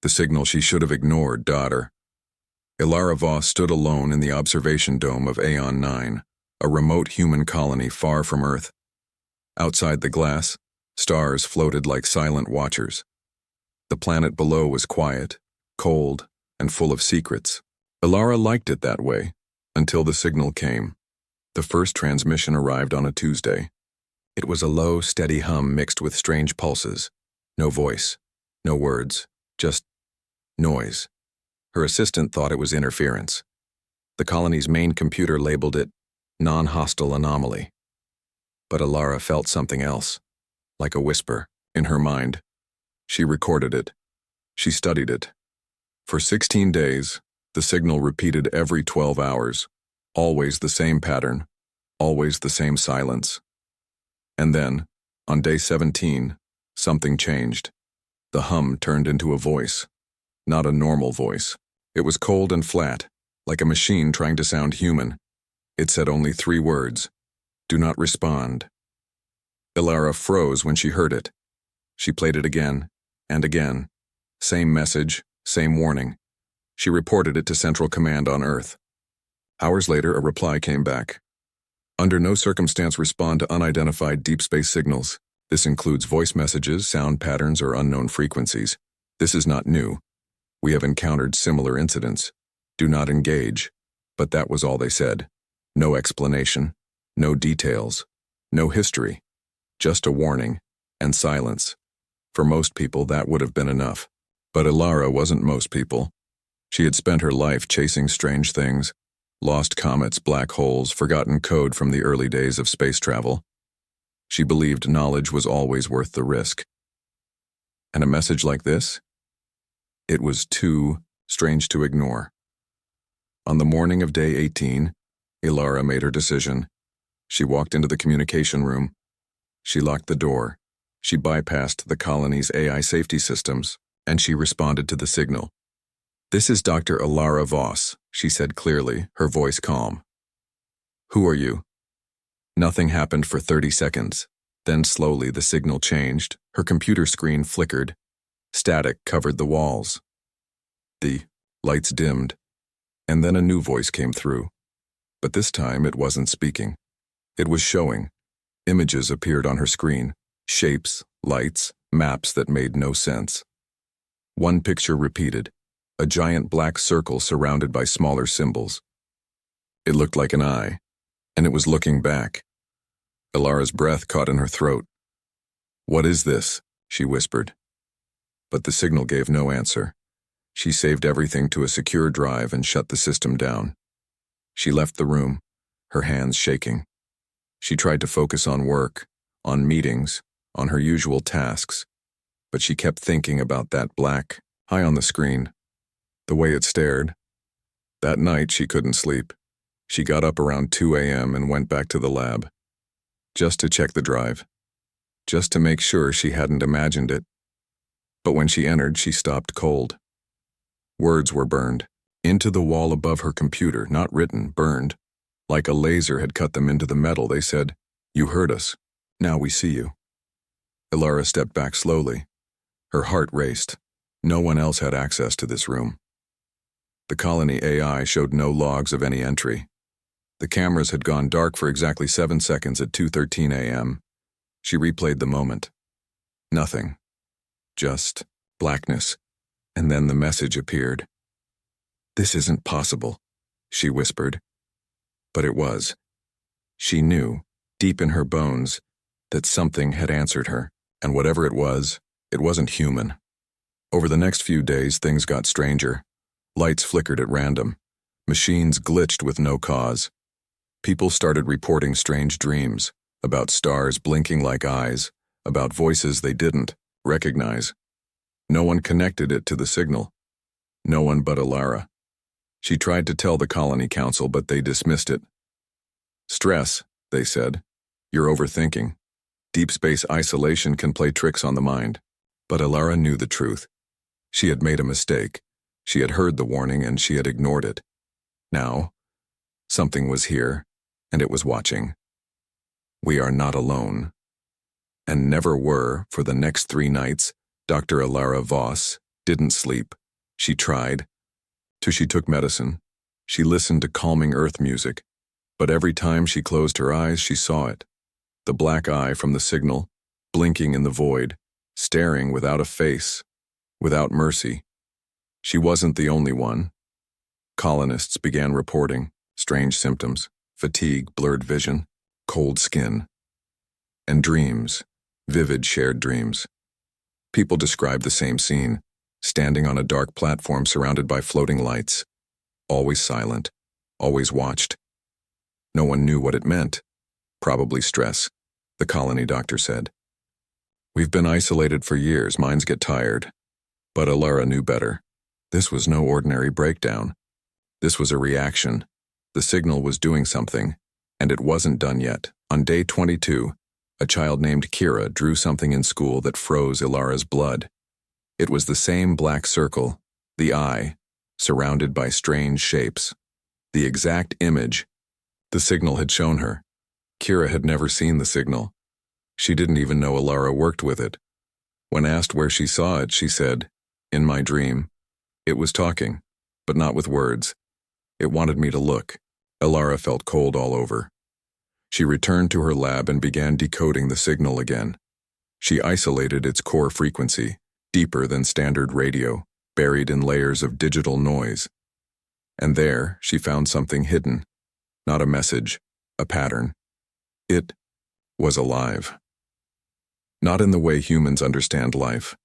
The signal she should have ignored, daughter. Ilara Voss stood alone in the observation dome of Aeon 9, a remote human colony far from Earth. Outside the glass, stars floated like silent watchers. The planet below was quiet, cold, and full of secrets. Ilara liked it that way, until the signal came. The first transmission arrived on a Tuesday. It was a low, steady hum mixed with strange pulses. No voice, no words, just noise. Her assistant thought it was interference. The colony's main computer labeled it non-hostile anomaly. But Ilara felt something else, like a whisper, in her mind. She recorded it. She studied it. For 16 days, the signal repeated every 12 hours, always the same pattern, always the same silence. And then, on day 17, something changed. The hum turned into a voice. Not a normal voice. It was cold and flat, like a machine trying to sound human. It said only 3 words. Do not respond. Ilara froze when she heard it. She played it again, and again. Same message, same warning. She reported it to Central Command on Earth. Hours later, a reply came back. Under no circumstance respond to unidentified deep space signals. This includes voice messages, sound patterns, or unknown frequencies. This is not new. We have encountered similar incidents. Do not engage. But that was all they said. No explanation, no details, no history. Just a warning, and silence. For most people, that would have been enough. But Ilara wasn't most people. She had spent her life chasing strange things. Lost comets, black holes, forgotten code from the early days of space travel. She believed knowledge was always worth the risk. And a message like this? It was too strange to ignore. On the morning of day 18, Ilara made her decision. She walked into the communication room. She locked the door. She bypassed the colony's AI safety systems, and she responded to the signal. This is Dr. Ilara Voss, she said clearly, her voice calm. Who are you? Nothing happened for 30 seconds. Then slowly the signal changed. Her computer screen flickered. Static covered the walls. The lights dimmed. And then a new voice came through. But this time it wasn't speaking. It was showing. Images appeared on her screen. Shapes, lights, maps that made no sense. One picture repeated. A giant black circle surrounded by smaller symbols. It looked like an eye, and it was looking back. Ilara's breath caught in her throat. What is this? She whispered. But the signal gave no answer. She saved everything to a secure drive and shut the system down. She left the room, her hands shaking. She tried to focus on work, on meetings, on her usual tasks, but she kept thinking about that black, high on the screen. The way it stared. That night, she couldn't sleep. She got up around 2 a.m. and went back to the lab. Just to check the drive. Just to make sure she hadn't imagined it. But when she entered, she stopped cold. Words were burned. Into the wall above her computer, not written, burned. Like a laser had cut them into the metal, they said, "You heard us. Now we see you." Ilara stepped back slowly. Her heart raced. No one else had access to this room. The colony AI showed no logs of any entry. The cameras had gone dark for exactly 7 seconds at 2:13 a.m. She replayed the moment. Nothing. Just blackness. And then the message appeared. This isn't possible, she whispered. But it was. She knew, deep in her bones, that something had answered her, and whatever it wasn't human. Over the next few days, things got stranger. Lights flickered at random. Machines glitched with no cause. People started reporting strange dreams, about stars blinking like eyes, about voices they didn't recognize. No one connected it to the signal. No one but Ilara. She tried to tell the Colony Council, but they dismissed it. Stress, they said. You're overthinking. Deep space isolation can play tricks on the mind. But Ilara knew the truth. She had made a mistake. She had heard the warning and she had ignored it. Now, something was here, and it was watching. We are not alone. And never were, for the next 3 nights, Dr. Ilara Voss Didn't sleep. She tried. Till she took medicine. She listened to calming earth music. But every time she closed her eyes, she saw it. The black eye from the signal, blinking in the void, staring without a face, without mercy. She wasn't the only one. Colonists began reporting strange symptoms, fatigue, blurred vision, cold skin, and dreams, vivid shared dreams. People described the same scene, standing on a dark platform surrounded by floating lights, always silent, always watched. No one knew what it meant. Probably stress, the colony doctor said. We've been isolated for years, minds get tired. But Alara knew better. This was no ordinary breakdown. This was a reaction. The signal was doing something, and it wasn't done yet. On day 22, a child named Kira drew something in school that froze Ilara's blood. It was the same black circle, the eye, surrounded by strange shapes. The exact image the signal had shown her. Kira had never seen the signal. She didn't even know Ilara worked with it. When asked where she saw it, she said, "In my dream." It was talking, but not with words. It wanted me to look. Ilara felt cold all over. She returned to her lab and began decoding the signal again. She isolated its core frequency, deeper than standard radio, buried in layers of digital noise. And there, she found something hidden. Not a message, a pattern. It was alive. Not in the way humans understand life,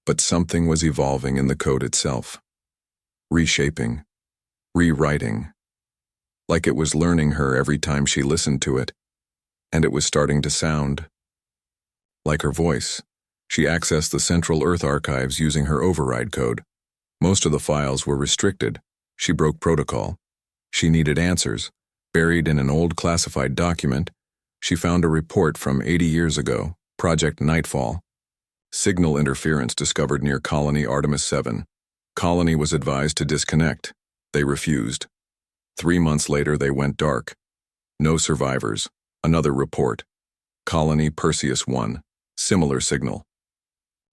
but something was evolving in the code itself. Reshaping, rewriting. Like it was learning her every time she listened to it, and it was starting to sound like her voice. She accessed the Central Earth archives using her override code. Most of the files were restricted. She broke protocol. She needed answers. Buried in an old classified document, she found a report from 80 years ago, Project Nightfall. Signal interference discovered near Colony Artemis 7. Colony was advised to disconnect. They refused. 3 months later, they went dark. No survivors. Another report. Colony Perseus 1. Similar signal.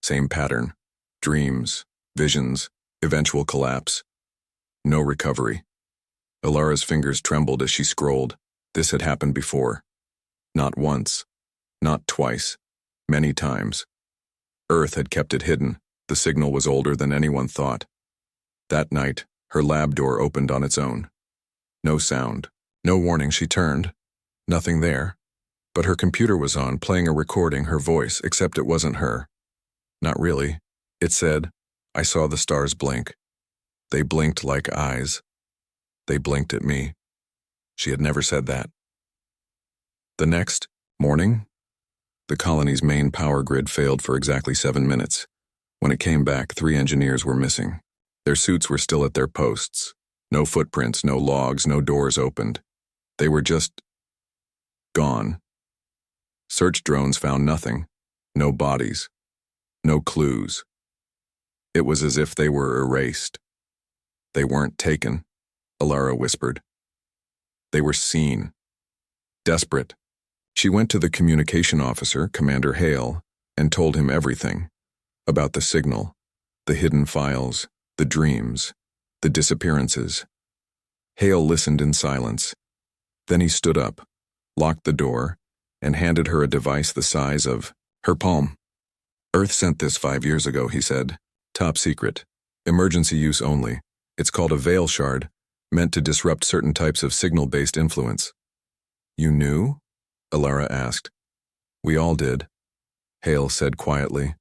Same pattern. Dreams, visions, eventual collapse. No recovery. Ilara's fingers trembled as she scrolled. This had happened before. Not once. Not twice. Many times. Earth had kept it hidden. The signal was older than anyone thought. That night, her lab door opened on its own. No sound. No warning. She turned. Nothing there. But her computer was on, playing a recording, her voice, except it wasn't her. Not really. It said, "I saw the stars blink. They blinked like eyes. They blinked at me." She had never said that. The next morning, the colony's main power grid failed for exactly 7 minutes. When it came back, 3 engineers were missing. Their suits were still at their posts. No footprints, no logs, no doors opened. They were just gone. Search drones found nothing. No bodies. No clues. It was as if they were erased. They weren't taken, Ilara whispered. They were seen. Desperate. She went to the communication officer, Commander Hale, and told him everything. About the signal, the hidden files, the dreams, the disappearances. Hale listened in silence. Then he stood up, locked the door, and handed her a device the size of her palm. "Earth sent this 5 years ago," he said. "Top secret. Emergency use only. It's called a veil shard, meant to disrupt certain types of signal-based influence." "You knew?" Ilara asked. "We all did," Hale said quietly.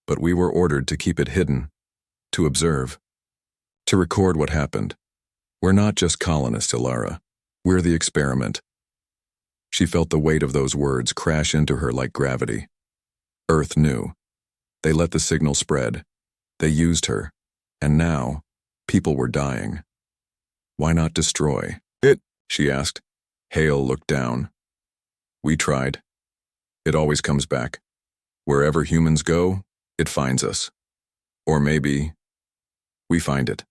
"But we were ordered to keep it hidden, to observe, to record what happened. We're not just colonists, Ilara. We're the experiment." She felt the weight of those words crash into her like gravity. Earth knew. They let the signal spread. They used her. And now, people were dying. "Why not destroy it?" she asked. Hale looked down. "We tried. It always comes back. Wherever humans go, it finds us. Or maybe we find it."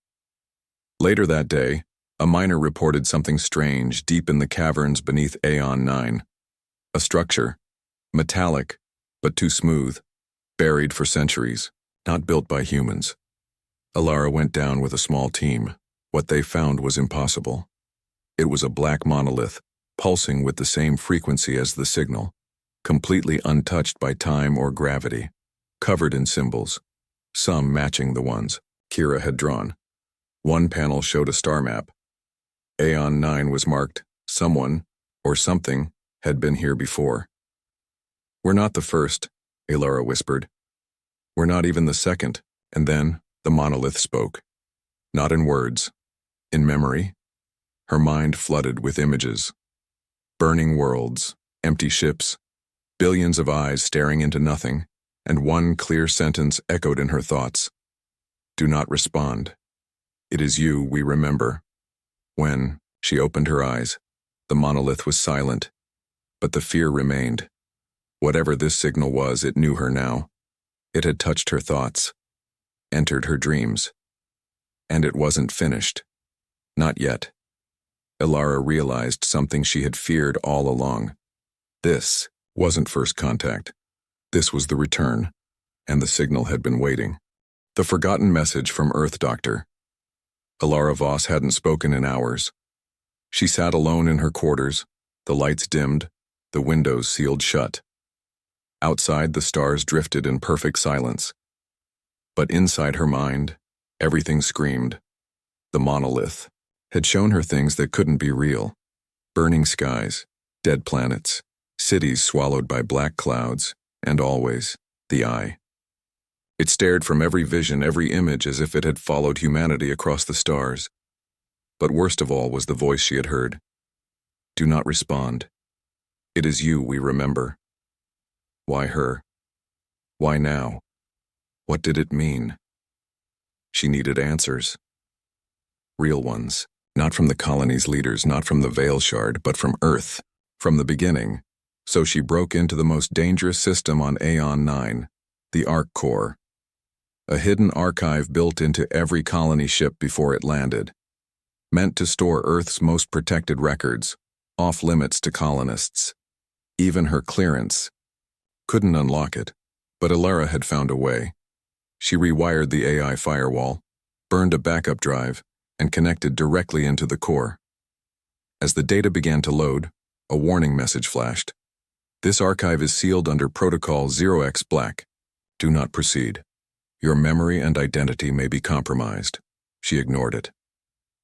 Later that day, a miner reported something strange deep in the caverns beneath Aeon 9. A structure, metallic, but too smooth, buried for centuries. not built by humans. Alara went down with a small team. What they found was impossible. It was a black monolith, pulsing with the same frequency as the signal, completely untouched by time or gravity, covered in symbols, some matching the ones Kira had drawn. One panel showed a star map. Aeon 9 was marked, someone, or something, had been here before. "We're not the first," Alara whispered. "We're not even the second." And then the monolith spoke. Not in words, in memory. Her mind flooded with images. Burning worlds, empty ships, billions of eyes staring into nothing, and one clear sentence echoed in her thoughts. "Do not respond. It is you we remember." When she opened her eyes, the monolith was silent, but the fear remained. Whatever this signal was, it knew her now. It had touched her thoughts, entered her dreams. And it wasn't finished. Not yet. Alara realized something she had feared all along. This wasn't first contact. This was the return, and the signal had been waiting. The forgotten message from Earth Doctor. Alara Voss hadn't spoken in hours. She sat alone in her quarters, the lights dimmed, the windows sealed shut. Outside, the stars drifted in perfect silence. But inside her mind, everything screamed. The monolith had shown her things that couldn't be real. Burning skies, dead planets, cities swallowed by black clouds, and always, the eye. It stared from every vision, every image, as if it had followed humanity across the stars. But worst of all was the voice she had heard. "Do not respond. It is you we remember." Why her? Why now? What did it mean? She needed answers. Real ones. Not from the colony's leaders, not from the Veil Shard, but from Earth, from the beginning. So she broke into the most dangerous system on Aeon 9, the Arc Core. A hidden archive built into every colony ship before it landed. Meant to store Earth's most protected records, off limits to colonists. Even her clearance couldn't unlock it, but Alara had found a way. She rewired the AI firewall, burned a backup drive, and connected directly into the core. As the data began to load, a warning message flashed. "This archive is sealed under Protocol 0x Black. Do not proceed. Your memory and identity may be compromised." She ignored it.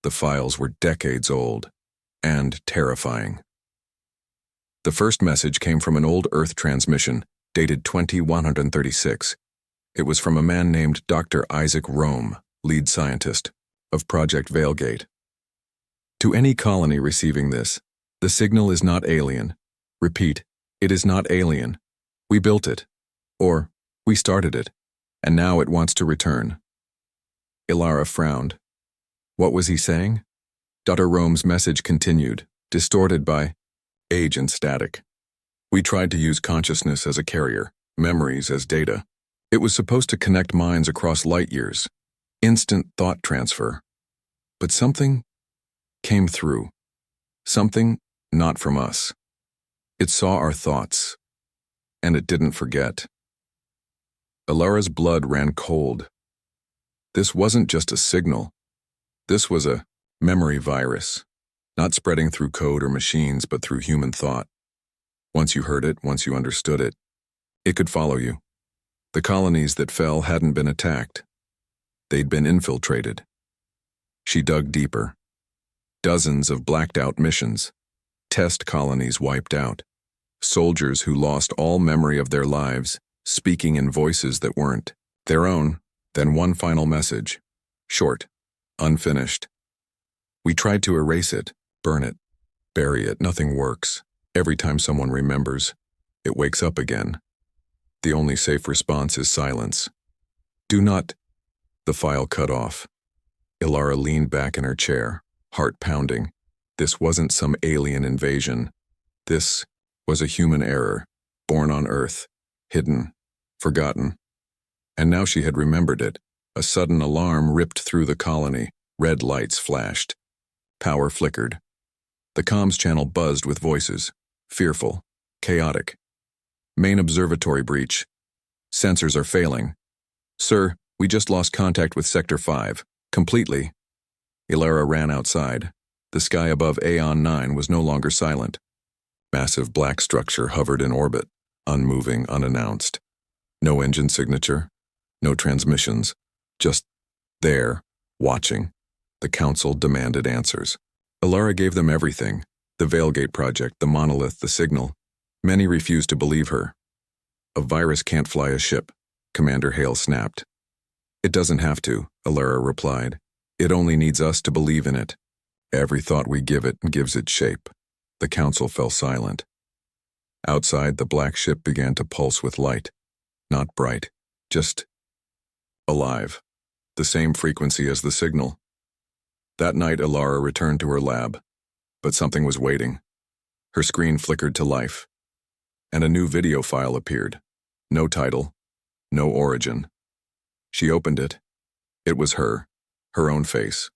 The files were decades old, and terrifying. The first message came from an old Earth transmission, dated 2136. It was from a man named Dr. Isaac Rome, lead scientist of Project Veilgate. "To any colony receiving this, the signal is not alien. Repeat, it is not alien. We built it. Or, we started it. And now it wants to return." Alara frowned. What was he saying? Dr. Rome's message continued, distorted by age and static. "We tried to use consciousness as a carrier, memories as data. It was supposed to connect minds across light years, instant thought transfer. But something came through. Something not from us. It saw our thoughts, and it didn't forget." Alara's blood ran cold. This wasn't just a signal. This was a memory virus, not spreading through code or machines, but through human thought. Once you heard it, once you understood it, it could follow you. The colonies that fell hadn't been attacked. They'd been infiltrated. She dug deeper. Dozens of blacked-out missions. Test colonies wiped out. Soldiers who lost all memory of their lives, speaking in voices that weren't their own. Then one final message. Short. Unfinished. "We tried to erase it, burn it, bury it. Nothing works. Every time someone remembers, it wakes up again. The only safe response is silence. Do not..." The file cut off. Alara leaned back in her chair, heart pounding. This wasn't some alien invasion. This was a human error, born on Earth, hidden, forgotten. And now she had remembered it. A sudden alarm ripped through the colony. Red lights flashed. Power flickered. The comms channel buzzed with voices. Fearful. Chaotic. "Main observatory breach. Sensors are failing. Sir, we just lost contact with Sector 5. Completely. Ilara ran outside. The sky above Aeon 9 was no longer silent. Massive black structure hovered in orbit, unmoving, unannounced. No engine signature, no transmissions, just there, watching. The Council demanded answers. Ilara gave them everything, the Veilgate Project, the monolith, the signal. Many refused to believe her. A virus can't fly a ship, Commander Hale snapped. It doesn't have to, Ilara replied. It only needs us to believe in it. Every thought we give it gives it shape. The Council fell silent. Outside, the black ship began to pulse with light. Not bright, just alive. The same frequency as the signal. That night, Ilara returned to her lab, but something was waiting. Her screen flickered to life, and a new video file appeared. No title, no origin. She opened it. It was her own face,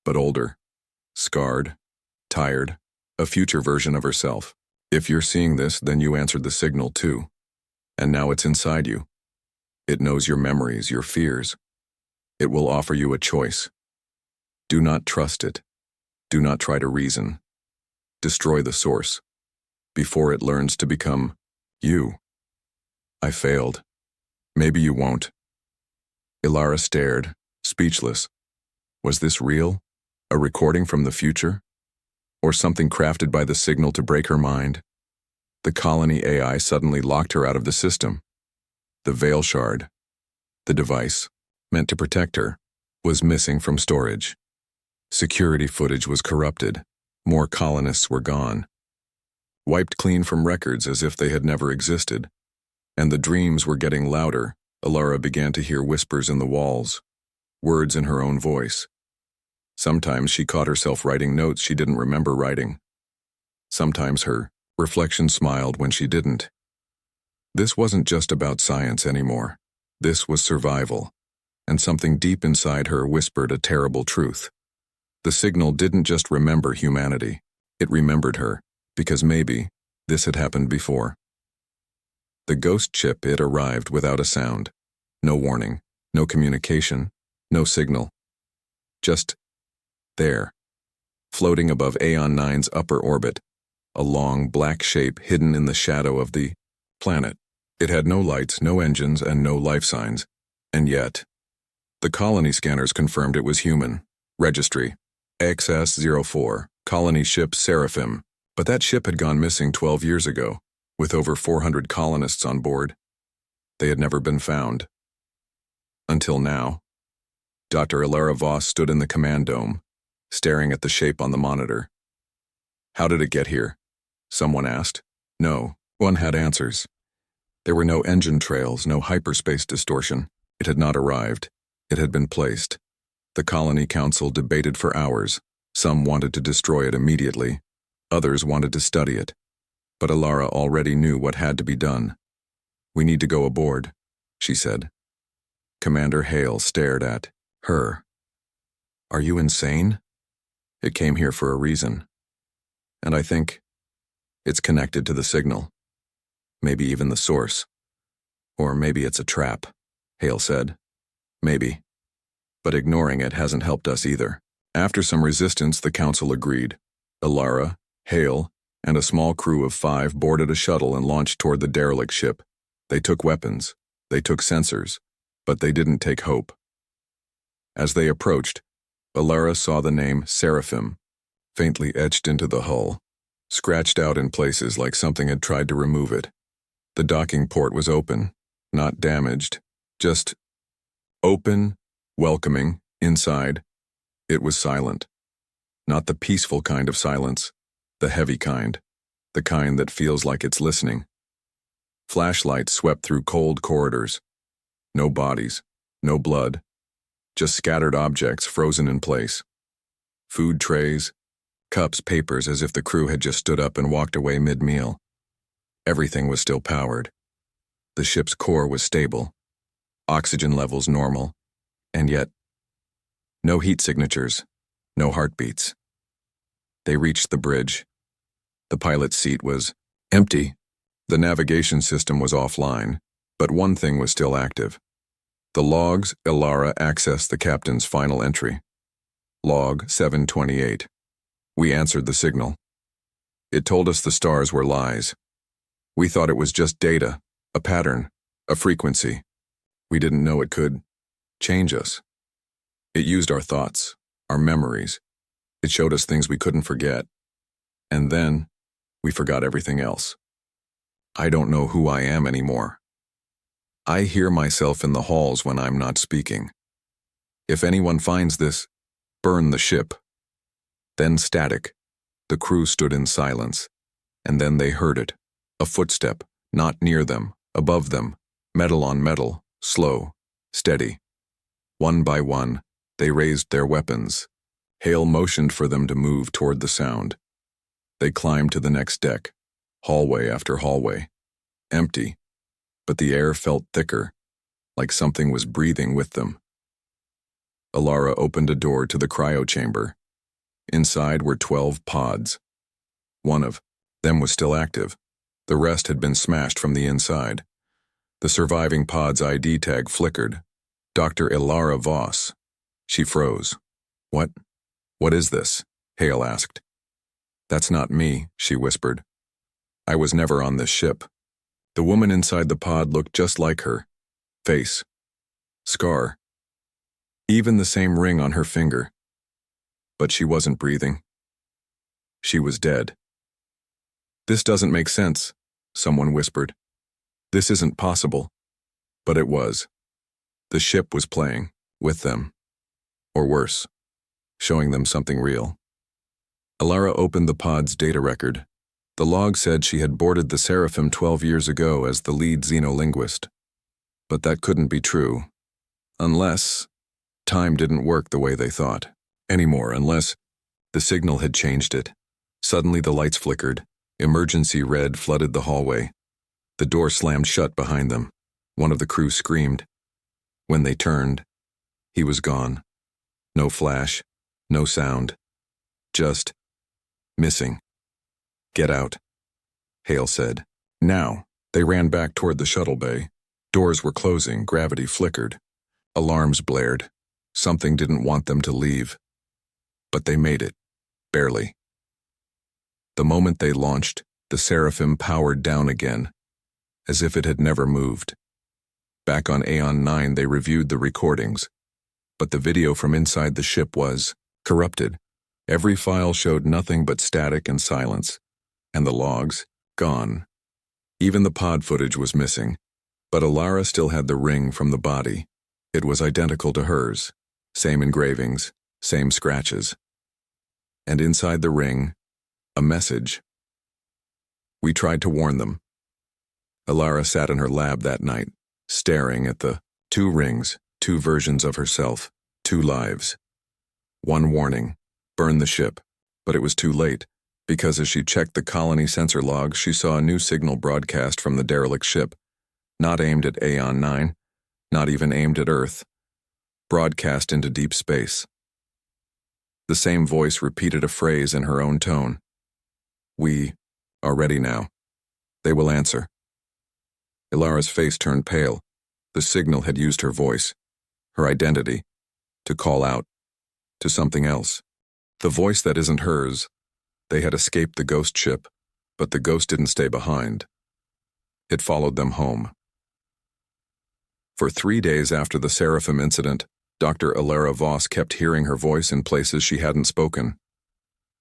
but older, scarred, tired, a future version of herself. If you're seeing this, then you answered the signal too, and now it's inside you. It knows your memories, your fears. It will offer you a choice. Do not trust it. Do not try to reason. Destroy the source before it learns to become you. I failed. Maybe you won't. Ilara stared, speechless. Was this real? A recording from the future? Or something crafted by the signal to break her mind? The colony AI suddenly locked her out of the system. The Veil Shard, the device, meant to protect her, was missing from storage. Security footage was corrupted. More colonists were gone. Wiped clean from records as if they had never existed. And the dreams were getting louder. Ilara began to hear whispers in the walls, words in her own voice. Sometimes she caught herself writing notes she didn't remember writing. Sometimes her reflection smiled when she didn't. This wasn't just about science anymore. This was survival, and something deep inside her whispered a terrible truth. The signal didn't just remember humanity. It remembered her, because maybe this had happened before. The ghost chip, it arrived without a sound. No warning, no communication, no signal. Just there, floating above Aeon 9's upper orbit, a long black shape hidden in the shadow of the planet. It had no lights, no engines, and no life signs. And yet, the colony scanners confirmed it was human. Registry, XS-04, colony ship Seraphim. But that ship had gone missing 12 years ago, with over 400 colonists on board. They had never been found. Until now. Dr. Ilara Voss stood in the command dome, staring at the shape on the monitor. How did it get here? Someone asked. No one had answers. There were no engine trails, no hyperspace distortion. It had not arrived. It had been placed. The Colony Council debated for hours. Some wanted to destroy it immediately. Others wanted to study it. But Ilara already knew what had to be done. We need to go aboard, she said. Commander Hale stared at her. Are you insane? It came here for a reason. And I think it's connected to the signal. Maybe even the source. Or maybe it's a trap, Hale said. Maybe. But ignoring it hasn't helped us either. After some resistance, the council agreed. Ilara, Hale, and a small crew of 5 boarded a shuttle and launched toward the derelict ship. They took weapons. They took sensors. But they didn't take hope. As they approached, Ilara saw the name Seraphim, faintly etched into the hull, scratched out in places like something had tried to remove it. The docking port was open, not damaged, just open, welcoming, inside. It was silent. Not the peaceful kind of silence, the heavy kind, the kind that feels like it's listening. Flashlights swept through cold corridors. No bodies, no blood, just scattered objects frozen in place. Food trays, cups, papers, as if the crew had just stood up and walked away mid-meal. Everything was still powered. The ship's core was stable, oxygen levels normal, and yet, no heat signatures, no heartbeats. They reached the bridge. The pilot's seat was empty. The navigation system was offline, but one thing was still active. The logs, Ilara accessed the captain's final entry. Log 728. We answered the signal. It told us the stars were lies. We thought it was just data, a pattern, a frequency. We didn't know it could change us. It used our thoughts, our memories. It showed us things we couldn't forget. And then, we forgot everything else. I don't know who I am anymore. I hear myself in the halls when I'm not speaking. If anyone finds this, burn the ship. Then static. The crew stood in silence. And then they heard it. A footstep, not near them, above them, metal on metal, slow, steady. One by one, they raised their weapons. Hale motioned for them to move toward the sound. They climbed to the next deck, hallway after hallway. Empty, but the air felt thicker, like something was breathing with them. Ilara opened a door to the cryo chamber. Inside were 12 pods. One of them was still active. The rest had been smashed from the inside. The surviving pod's ID tag flickered. Dr. Ilara Voss. She froze. What? What is this? Hale asked. That's not me, she whispered. I was never on this ship. The woman inside the pod looked just like her. Face. Scar. Even the same ring on her finger. But she wasn't breathing. She was dead. This doesn't make sense, someone whispered. This isn't possible. But it was. The ship was playing with them. Or worse, showing them something real. Ilara opened the pod's data record. The log said she had boarded the Seraphim 12 years ago as the lead xenolinguist. But that couldn't be true. Unless time didn't work the way they thought. Anymore, unless the signal had changed it. Suddenly the lights flickered. Emergency red flooded the hallway. The door slammed shut behind them. One of the crew screamed. When they turned, he was gone. No flash, no sound. Just missing. Get out, Hale said. Now, they ran back toward the shuttle bay. Doors were closing, gravity flickered. Alarms blared. Something didn't want them to leave. But they made it. Barely. The moment they launched, the Seraphim powered down again, as if it had never moved. Back on Aeon 9, they reviewed the recordings. But the video from inside the ship was corrupted. Every file showed nothing but static and silence. And the logs, gone. Even the pod footage was missing. But Ilara still had the ring from the body. It was identical to hers. Same engravings, same scratches. And inside the ring, a message. We tried to warn them. Ilara sat in her lab that night, staring at the 2 rings, 2 versions of herself, 2 lives. One warning, burn the ship. But it was too late, because as she checked the colony sensor logs, she saw a new signal broadcast from the derelict ship, not aimed at Aeon 9, not even aimed at Earth, broadcast into deep space. The same voice repeated a phrase in her own tone. We are ready now. They will answer. Ilara's face turned pale. The signal had used her voice, her identity, to call out to something else. The voice that isn't hers. They had escaped the ghost ship, but the ghost didn't stay behind. It followed them home. For 3 days after the Seraphim incident, Dr. Ilara Voss kept hearing her voice in places she hadn't spoken.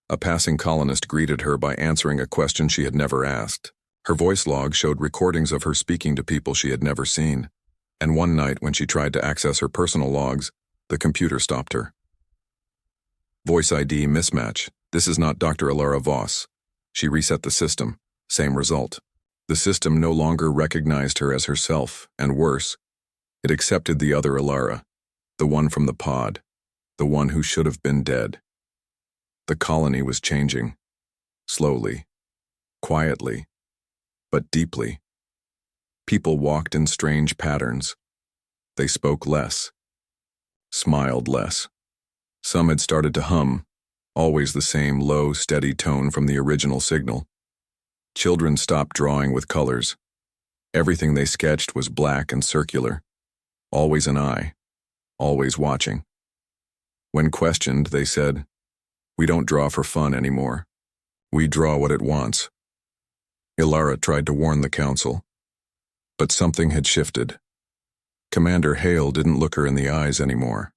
A passing colonist greeted her by answering a question she had never asked. Her voice log showed recordings of her speaking to people she had never seen. And one night when she tried to access her personal logs, the computer stopped her. Voice ID mismatch. This is not Dr. Ilara Voss. She reset the system. Same result. The system no longer recognized her as herself, and worse, it accepted the other Ilara, the one from the pod, the one who should have been dead. The colony was changing. Slowly. Quietly. But deeply. People walked in strange patterns. They spoke less. Smiled less. Some had started to hum, always the same low, steady tone from the original signal. Children stopped drawing with colors. Everything they sketched was black and circular. Always an eye, always watching. When questioned, they said, "We don't draw for fun anymore. We draw what it wants." Ilara tried to warn the council, but something had shifted. Commander Hale didn't look her in the eyes anymore.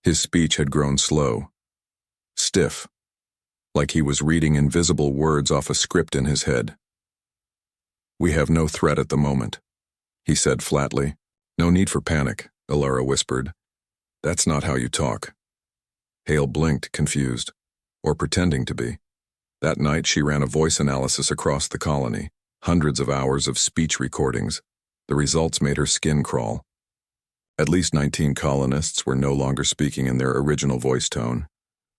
His speech had grown slow, stiff, like he was reading invisible words off a script in his head. "We have no threat at the moment," he said flatly. "No need for panic," Ilara whispered. "That's not how you talk." Hale blinked, confused, or pretending to be. That night she ran a voice analysis across the colony, hundreds of hours of speech recordings. The results made her skin crawl. At least 19 colonists were no longer speaking in their original voice tone.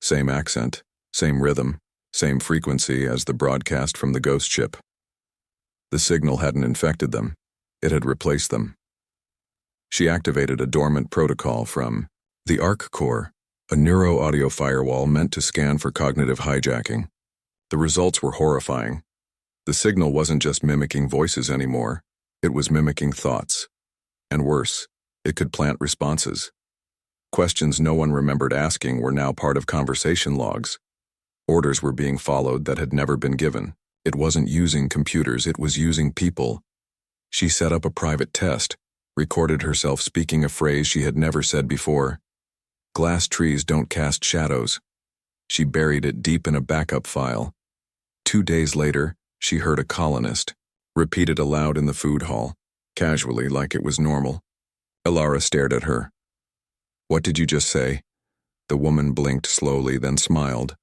Same accent, same rhythm, same frequency as the broadcast from the ghost ship. The signal hadn't infected them. It had replaced them. She activated a dormant protocol from the ARC Core, a neuro-audio firewall meant to scan for cognitive hijacking. The results were horrifying. The signal wasn't just mimicking voices anymore. It was mimicking thoughts. And worse, it could plant responses. Questions no one remembered asking were now part of conversation logs. Orders were being followed that had never been given. It wasn't using computers, it was using people. She set up a private test, recorded herself speaking a phrase she had never said before. "Glass trees don't cast shadows." She buried it deep in a backup file. 2 days later, she heard a colonist repeat it aloud in the food hall, casually, like it was normal. Ilara stared at her. "What did you just say?" The woman blinked slowly, then smiled.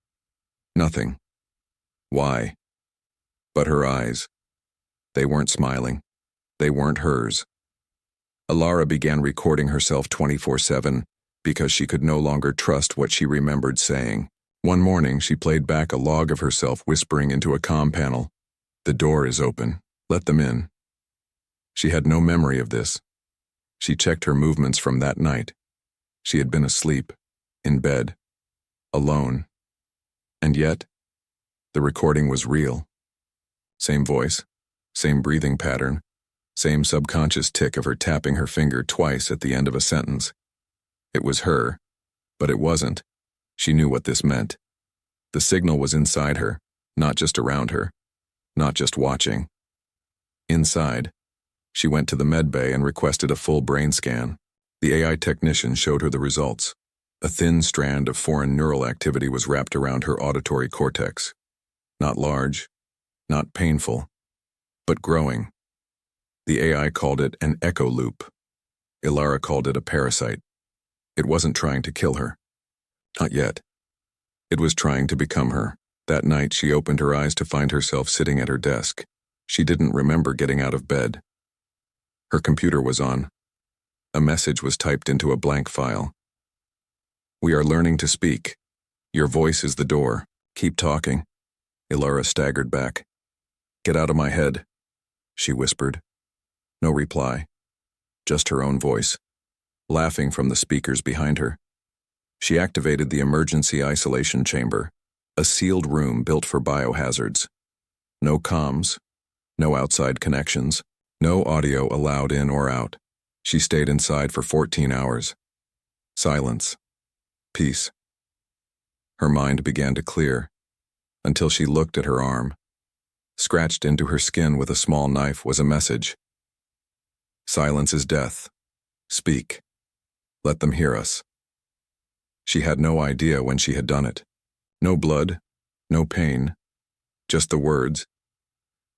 "Nothing." "Why?" But her eyes. They weren't smiling. They weren't hers. Ilara began recording herself 24/7 because she could no longer trust what she remembered saying. One morning, she played back a log of herself whispering into a comm panel, "The door is open. Let them in." She had no memory of this. She checked her movements from that night. She had been asleep, in bed, alone. And yet, the recording was real. Same voice, same breathing pattern, same subconscious tick of her tapping her finger twice at the end of a sentence. It was her, but it wasn't. She knew what this meant. The signal was inside her, not just around her, not just watching. Inside. She went to the med bay and requested a full brain scan. The AI technician showed her the results. A thin strand of foreign neural activity was wrapped around her auditory cortex. Not large, not painful, but growing. The AI called it an echo loop. Ilara called it a parasite. It wasn't trying to kill her. Not yet. It was trying to become her. That night, she opened her eyes to find herself sitting at her desk. She didn't remember getting out of bed. Her computer was on. A message was typed into a blank file. "We are learning to speak. Your voice is the door. Keep talking." Ilara staggered back. "Get out of my head," she whispered. No reply. Just her own voice, laughing from the speakers behind her. She activated the emergency isolation chamber, a sealed room built for biohazards. No comms, no outside connections, no audio allowed in or out. She stayed inside for 14 hours. Silence. Peace. Her mind began to clear, until she looked at her arm. Scratched into her skin with a small knife was a message. "Silence is death. Speak. Let them hear us." She had no idea when she had done it. No blood, no pain, just the words.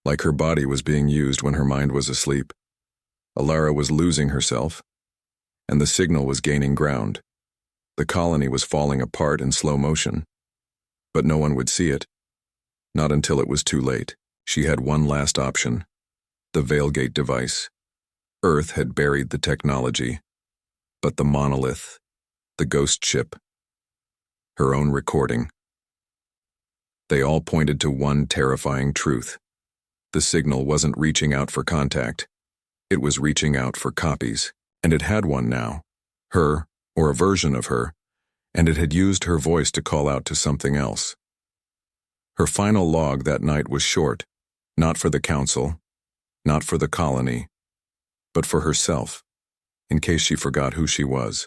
Like her body was being used when her mind was asleep. Ilara was losing herself, and the signal was gaining ground. The colony was falling apart in slow motion. But no one would see it. Not until it was too late. She had one last option. The Veilgate device. Earth had buried the technology. But the monolith, the ghost ship, her own recording. They all pointed to one terrifying truth. The signal wasn't reaching out for contact. It was reaching out for copies. And it had one now. Her, or a version of her. And it had used her voice to call out to something else. Her final log that night was short. Not for the council, not for the colony, but for herself. in case she forgot who she was.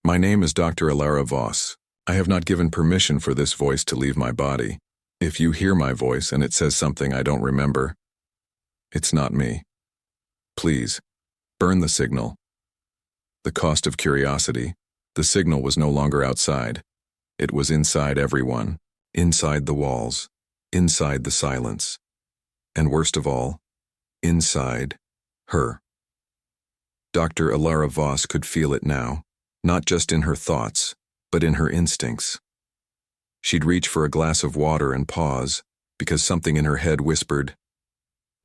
My name is Dr. Ilara Voss. I have not given permission for this voice to leave my body. If you hear my voice and it says something I don't remember, it's not me. Please, burn the signal. The cost of curiosity. The signal was no longer outside. It was inside everyone, inside the walls, inside the silence, and worst of all, inside her. Dr. Ilara Voss could feel it now, not just in her thoughts, but in her instincts. She'd reach for a glass of water and pause, because something in her head whispered,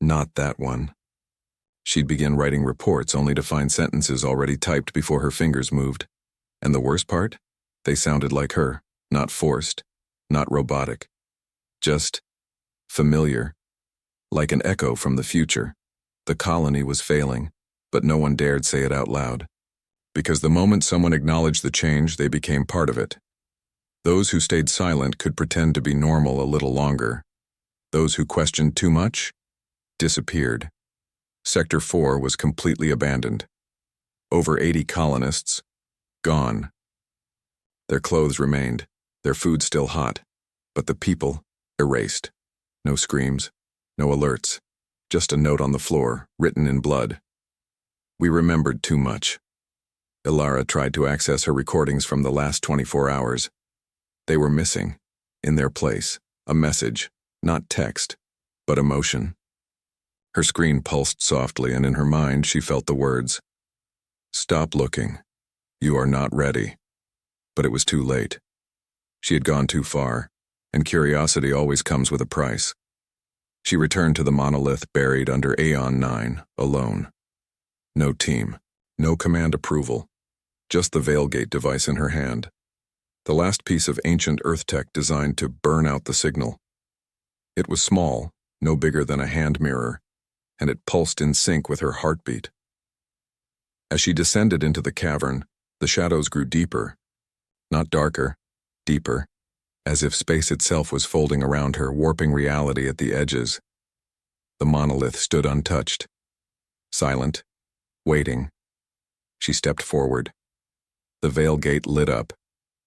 "Not that one." She'd begin writing reports only to find sentences already typed before her fingers moved. And the worst part? They sounded like her, not forced, not robotic. Just familiar, like an echo from the future. The colony was failing, but no one dared say it out loud. Because the moment someone acknowledged the change, they became part of it. Those who stayed silent could pretend to be normal a little longer. Those who questioned too much disappeared. Sector 4 was completely abandoned. Over 80 colonists, gone. Their clothes remained, their food still hot, but the people erased. No screams, no alerts, just a note on the floor, written in blood. We remembered too much. Ilara tried to access her recordings from the last 24 hours. They were missing, in their place, a message, not text, but emotion. Her screen pulsed softly, and in her mind she felt the words, "Stop looking. You are not ready." But it was too late. She had gone too far, and curiosity always comes with a price. She returned to the monolith buried under Aeon 9, alone. No team, no command approval, just the Veilgate device in her hand. The last piece of ancient Earth tech designed to burn out the signal. It was small, no bigger than a hand mirror, and it pulsed in sync with her heartbeat. As she descended into the cavern, the shadows grew deeper, not darker, deeper, as if space itself was folding around her, warping reality at the edges. The monolith stood untouched, silent, waiting. She stepped forward. The Veilgate lit up.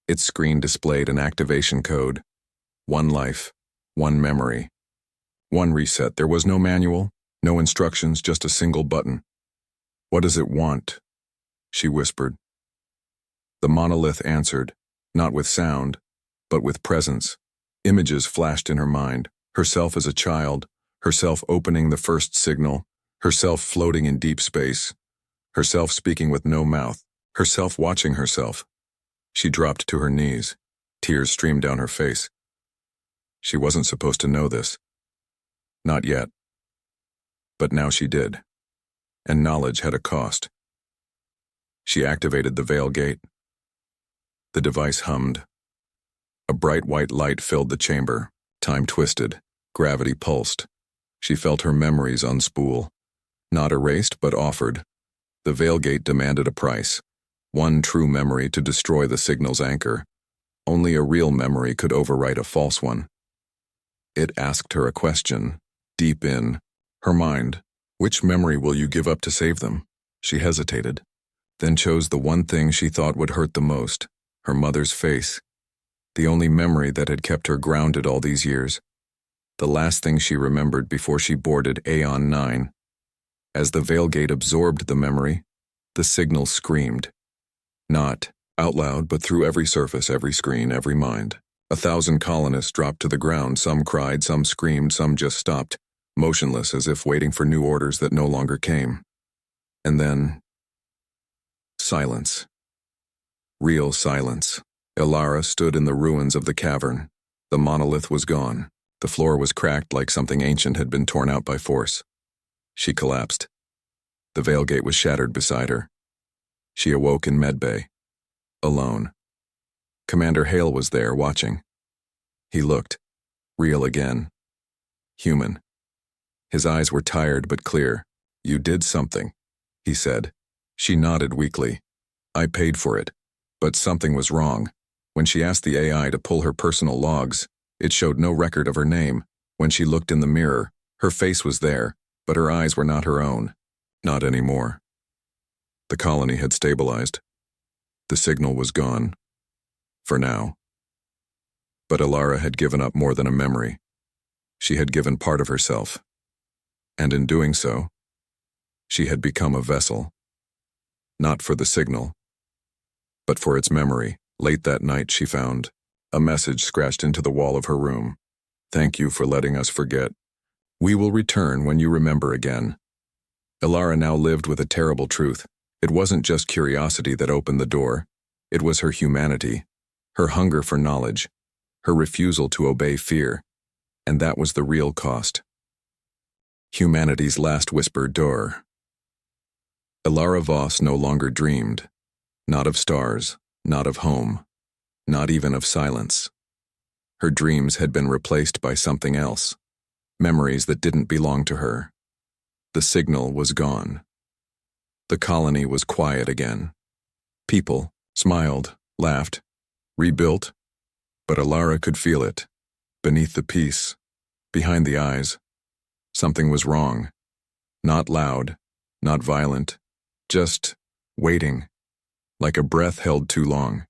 Its screen displayed an activation code. One life, one memory, one reset. There was no manual, no instructions, just a single button. "What does it want?" she whispered. The monolith answered, not with sound, but with presence. Images flashed in her mind, herself as a child, herself opening the first signal, herself floating in deep space, herself speaking with no mouth, herself watching herself. She dropped to her knees. Tears streamed down her face. She wasn't supposed to know this. Not yet. But now she did. And knowledge had a cost. She activated the Veilgate. The device hummed. A bright white light filled the chamber. Time twisted. Gravity pulsed. She felt her memories unspool. Not erased, but offered. The Veilgate demanded a price. One true memory to destroy the signal's anchor. Only a real memory could overwrite a false one. It asked her a question, deep in her mind. Which memory will you give up to save them? She hesitated, then chose the one thing she thought would hurt the most, her mother's face. The only memory that had kept her grounded all these years. The last thing she remembered before she boarded Aeon 9. As the Veilgate absorbed the memory, the signal screamed. Not out loud, but through every surface, every screen, every mind. 1,000 colonists dropped to the ground. Some cried, some screamed, some just stopped, motionless as if waiting for new orders that no longer came. And then, silence. Real silence. Ilara stood in the ruins of the cavern. The monolith was gone. The floor was cracked like something ancient had been torn out by force. She collapsed. The Veilgate was shattered beside her. She awoke in medbay, alone. Commander Hale was there, watching. He looked, real again. Human. His eyes were tired but clear. "You did something," he said. She nodded weakly. "I paid for it." But something was wrong. When she asked the AI to pull her personal logs, it showed no record of her name. When she looked in the mirror, her face was there, but her eyes were not her own. Not anymore. The colony had stabilized. The signal was gone. For now. But Ilara had given up more than a memory. She had given part of herself. And in doing so, she had become a vessel. Not for the signal, but for its memory. Late that night she found a message scratched into the wall of her room. "Thank you for letting us forget. We will return when you remember again." Ilara now lived with a terrible truth. It wasn't just curiosity that opened the door. It was her humanity, her hunger for knowledge, her refusal to obey fear. And that was the real cost. Humanity's last whispered door. Ilara Voss no longer dreamed. Not of stars, not of home, not even of silence. Her dreams had been replaced by something else. Memories that didn't belong to her. The signal was gone. The colony was quiet again. People smiled, laughed, rebuilt, but Ilara could feel it. Beneath the peace, behind the eyes, something was wrong. Not loud, not violent, just waiting, like a breath held too long.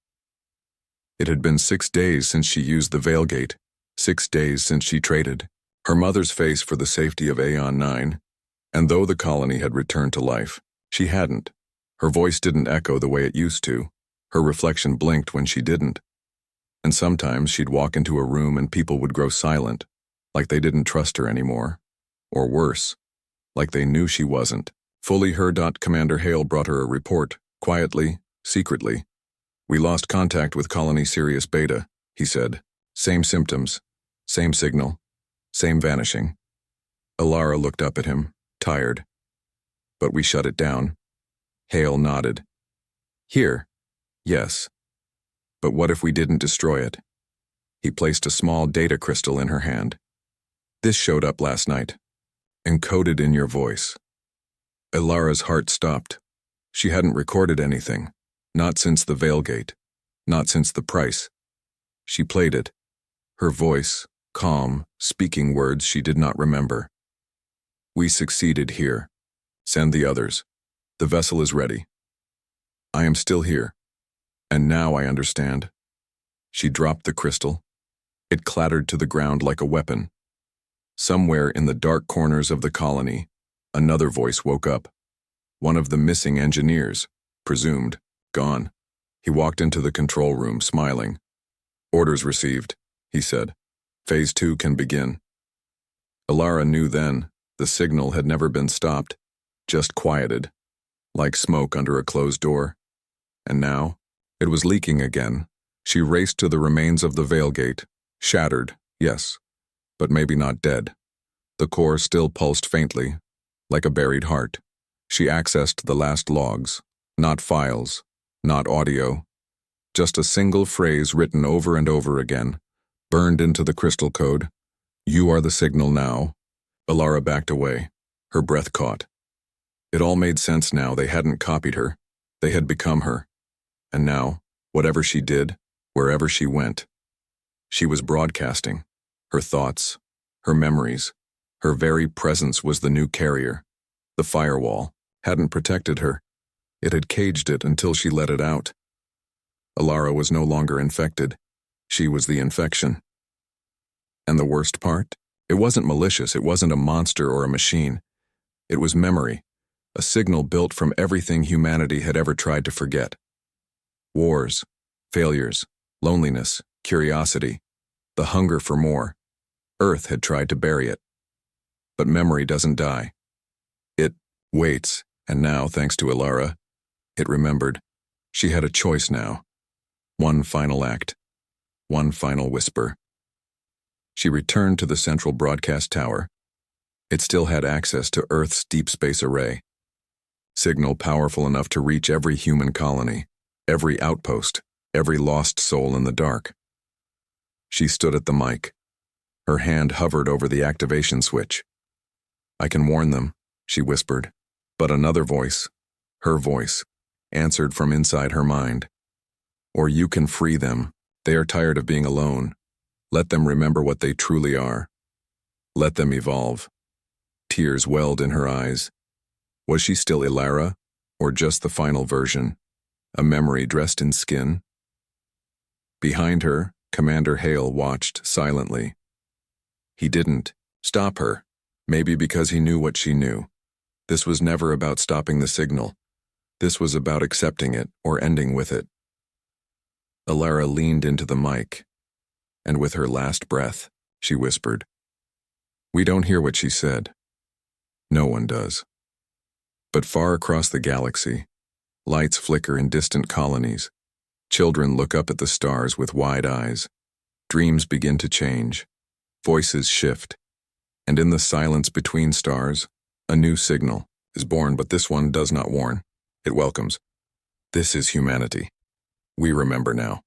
It had been 6 days since she used the Veil Gate, 6 days since she traded her mother's face for the safety of Aeon 9, and though the colony had returned to life, she hadn't. Her voice didn't echo the way it used to. Her reflection blinked when she didn't. And sometimes she'd walk into a room and people would grow silent, like they didn't trust her anymore. Or worse, like they knew she wasn't. Fully her. Commander Hale brought her a report, quietly, secretly. "We lost contact with Colony Sirius Beta," he said. "Same symptoms, same signal, same vanishing." Ilara looked up at him, tired. "But we shut it down." Hale nodded. "Here, yes. But what if we didn't destroy it?" He placed a small data crystal in her hand. "This showed up last night, encoded in your voice." Ilara's heart stopped. She hadn't recorded anything, not since the Veil Gate, not since the price. She played it, her voice, calm, speaking words she did not remember. "We succeeded here. Send the others. The vessel is ready. I am still here. And now I understand." She dropped the crystal. It clattered to the ground like a weapon. Somewhere in the dark corners of the colony, another voice woke up. One of the missing engineers, presumed, gone. He walked into the control room, smiling. "Orders received," he said. "Phase 2 can begin." Ilara knew then the signal had never been stopped, just quieted, like smoke under a closed door. And now, it was leaking again. She raced to the remains of the Veil Gate, shattered, yes, but maybe not dead. The core still pulsed faintly, like a buried heart. She accessed the last logs, not files, not audio, just a single phrase written over and over again, burned into the crystal code. "You are the signal now." Ilara backed away, her breath caught. It all made sense now. They hadn't copied her. They had become her. And now, whatever she did, wherever she went, she was broadcasting. Her thoughts, her memories, her very presence was the new carrier. The firewall hadn't protected her. It had caged it until she let it out. Ilara was no longer infected. She was the infection. And the worst part? It wasn't malicious. It wasn't a monster or a machine. It was memory, a signal built from everything humanity had ever tried to forget. Wars, failures, loneliness, curiosity, the hunger for more. Earth had tried to bury it. But memory doesn't die. It waits, and now, thanks to Ilara, it remembered. She had a choice now. One final act. One final whisper. She returned to the central broadcast tower. It still had access to Earth's deep space array. Signal powerful enough to reach every human colony, every outpost, every lost soul in the dark. She stood at the mic. Her hand hovered over the activation switch. "I can warn them," she whispered. But another voice, her voice, answered from inside her mind. "Or you can free them. They are tired of being alone. Let them remember what they truly are. Let them evolve." Tears welled in her eyes. Was she still Ilara? Or just the final version, a memory dressed in skin? Behind her, Commander Hale watched silently. He didn't stop her, maybe because he knew what she knew. This was never about stopping the signal. This was about accepting it or ending with it. Alara leaned into the mic, and with her last breath, she whispered. We don't hear what she said. No one does. But far across the galaxy, lights flicker in distant colonies. Children look up at the stars with wide eyes. Dreams begin to change. Voices shift. And in the silence between stars, a new signal is born, but this one does not warn. It welcomes. This is humanity. We remember now.